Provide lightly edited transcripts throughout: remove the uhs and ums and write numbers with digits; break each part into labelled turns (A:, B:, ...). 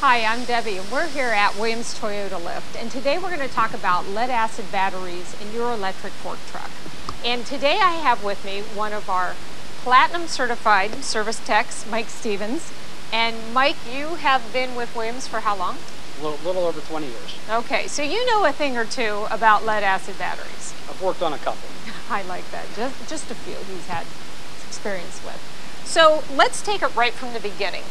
A: Hi, I'm Debbie, and we're here at Williams Toyota Lift, and today we're going to talk about lead-acid batteries in your electric fork truck. And today I have with me one of our Platinum Certified Service Techs, Mike Stevens. And Mike, you have been with Williams for how long?
B: A little over 20 years.
A: Okay, so you know a thing or two about lead-acid batteries.
B: I've worked on a couple.
A: I like that, just a few he's had experience with. So let's take it right from the beginning.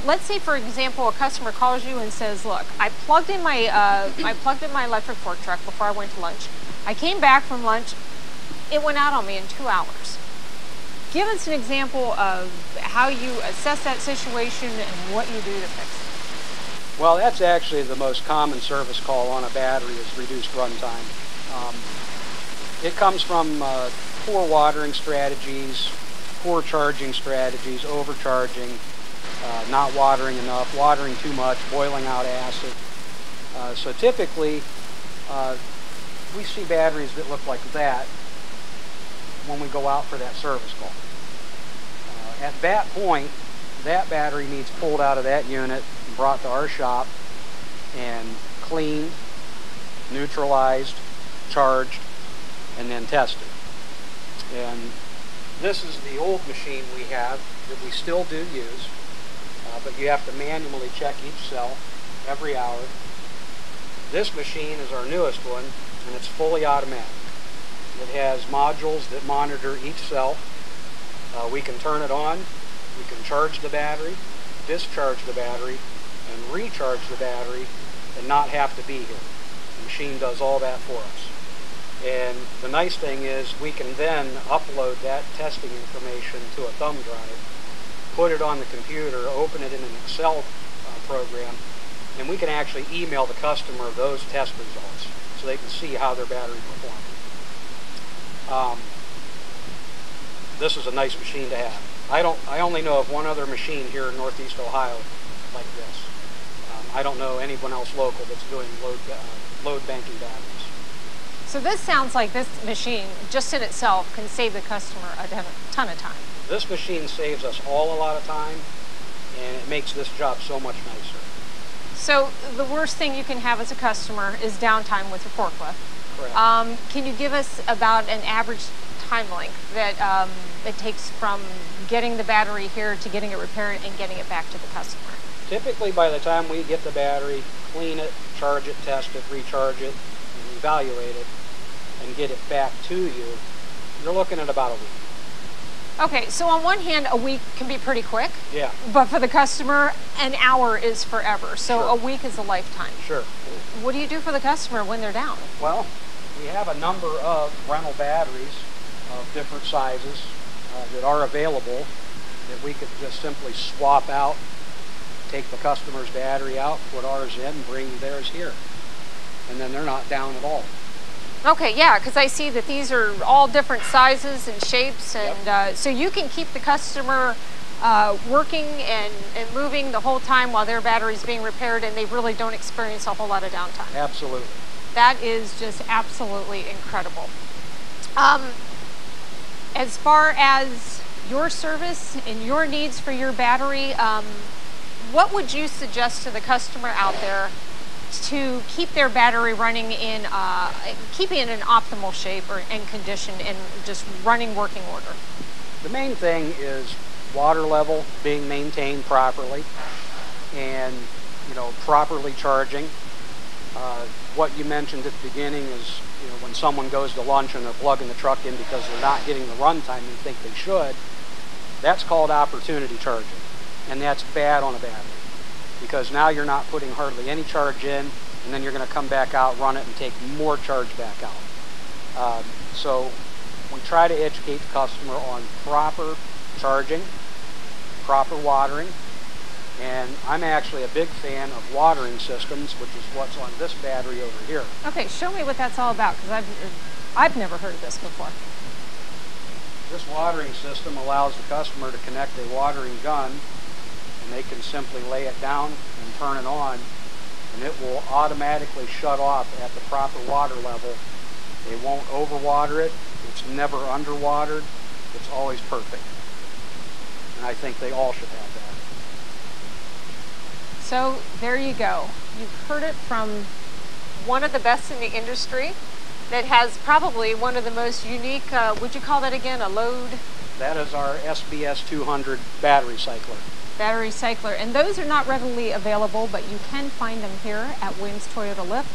A: Let's say, for example, a customer calls you and says, "Look, I plugged in my electric fork truck before I went to lunch. I came back from lunch. It went out on me in 2 hours." Give us an example of how you assess that situation and what you do to fix it.
B: Well, that's actually the most common service call on a battery is reduced runtime. It comes from poor watering strategies, poor charging strategies, overcharging, not watering enough, watering too much, boiling out acid. So typically, we see batteries that look like that when we go out for that service call. At that point, that battery needs pulled out of that unit, brought to our shop, and cleaned, neutralized, charged, and then tested. And this is the old machine we have that we still do use. But you have to manually check each cell every hour. This machine is our newest one, and it's fully automatic. It has modules that monitor each cell. We can turn it on, we can charge the battery, discharge the battery, and recharge the battery and not have to be here. The machine does all that for us. And the nice thing is we can then upload that testing information to a thumb drive, put it on the computer, open it in an Excel program, and we can actually email the customer those test results so they can see how their battery performed. This is a nice machine to have. I only know of one other machine here in Northeast Ohio like this. I don't know anyone else local that's doing load banking batteries.
A: So this sounds like this machine, just in itself, can save the customer a ton of time.
B: This machine saves us all a lot of time, and it makes this job so much nicer.
A: So the worst thing you can have as a customer is downtime with your forklift.
B: Correct.
A: Can you give us about an average time length that it takes from getting the battery here to getting it repaired and getting it back to the customer?
B: Typically, by the time we get the battery, clean it, charge it, test it, recharge it, and evaluate it, and get it back to you, you're looking at about a week.
A: Okay, so on one hand, a week can be pretty quick.
B: Yeah.
A: But for the customer, an hour is forever. So
B: Sure.
A: A week is a lifetime.
B: Sure.
A: What do you do for the customer when they're down?
B: Well, we have a number of rental batteries of different sizes that are available that we could just simply swap out, take the customer's battery out, put ours in, and bring theirs here. And then they're not down at all.
A: Okay, yeah, because I see that these are all different sizes and shapes, and
B: Yep.
A: so you can keep the customer working and moving the whole time while their battery's being repaired, and they really don't experience a whole lot of downtime.
B: Absolutely.
A: That is just absolutely incredible. As far as your service and your needs for your battery, what would you suggest to the customer out there to keep their battery running in, keeping it in optimal shape and condition and just running working order?
B: The main thing is water level being maintained properly, and properly charging. What you mentioned at the beginning is when someone goes to lunch and they're plugging the truck in because they're not getting the runtime they think they should, that's called opportunity charging, and that's bad on a battery. Because now you're not putting hardly any charge in, and then you're going to come back out, run it, and take more charge back out. So we try to educate the customer on proper charging, proper watering, and I'm actually a big fan of watering systems, which is what's on this battery over here.
A: Okay, show me what that's all about, because I've never heard of this before.
B: This watering system allows the customer to connect a watering gun, and they can simply lay it down and turn it on, and it will automatically shut off at the proper water level. They won't overwater it. It's never underwatered. It's always perfect. And I think they all should have that.
A: So there you go. You've heard it from one of the best in the industry that has probably one of the most unique, would you call that again, a load?
B: That is our SBS 200 battery cycler.
A: Battery cycler. And those are not readily available, but you can find them here at Williams Toyota Lift.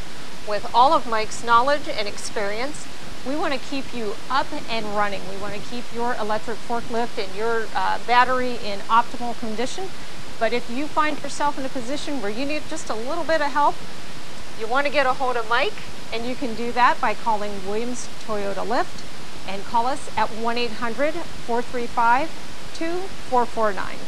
A: With all of Mike's knowledge and experience, we want to keep you up and running. We want to keep your electric forklift and your battery in optimal condition. But if you find yourself in a position where you need just a little bit of help, you want to get a hold of Mike, and you can do that by calling Williams Toyota Lift, and call us at 1-800-435-2449.